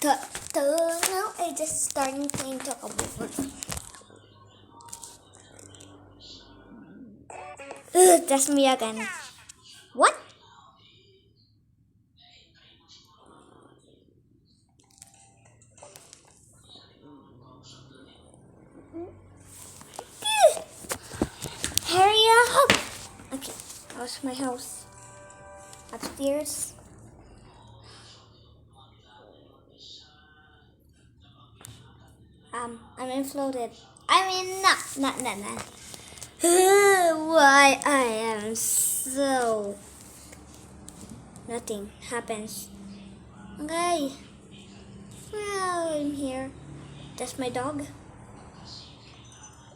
Now I just starting playing Chocobo. That's me again. What? Hurry up! Okay, that was my house. Upstairs. I'm inflated. I mean, not. Why I am so... Nothing happens. Okay. Well, I'm here. That's my dog.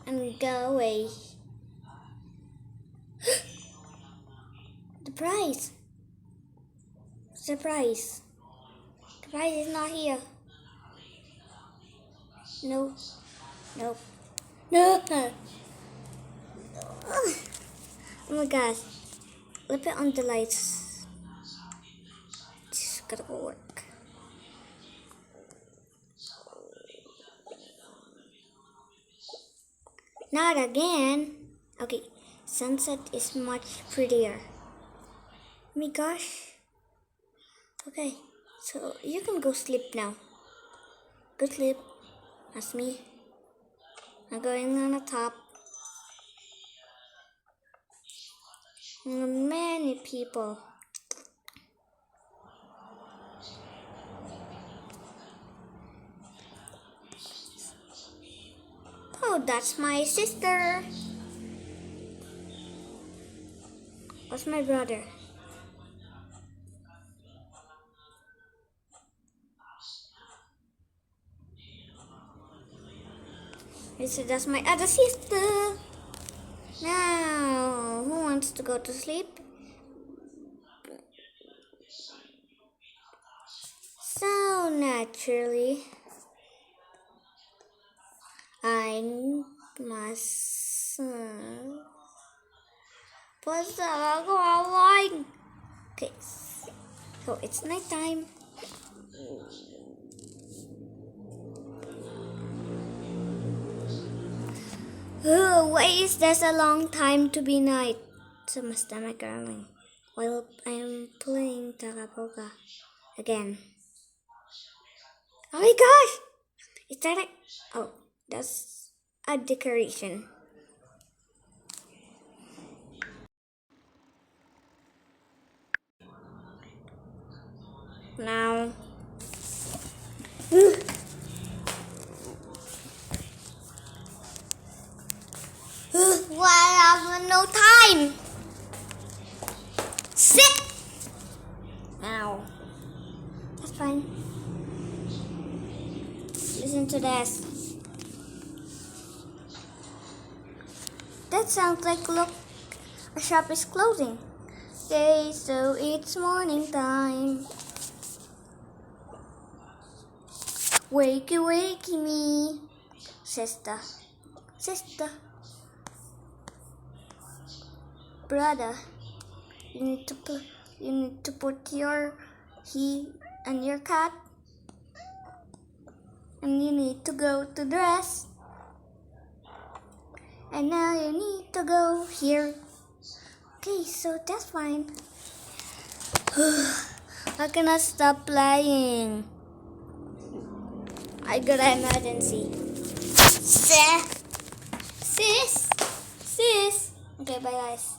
And go away. The prize. Surprise. The prize is not here. No. No. Oh my god. Flip it on the lights. Just gotta go work. Not again. Okay. Sunset is much prettier. Oh my gosh. Okay. So you can go sleep now. Go sleep. That's me. I'm going on the top. Many people. Oh, that's my sister. What's my brother? So that's my other sister. Now, who wants to go to sleep? So naturally, I must put the going. Okay, so it's nighttime. Why is this a long time to be night? So my stomach growling while I'm playing Takapoka again. Oh my gosh! Is that a... Oh, that's a decoration. Now... Why I have no time? Sit! Now. That's fine. Listen to this. That sounds like, look, a shop is closing. Okay, so it's morning time. Wakey, wakey me. Sister. Brother, you need to put your he and your cat, and you need to go to dress, and now you need to go here. Okay, so that's fine. I cannot stop playing. I got an emergency. Sis. Okay, bye guys.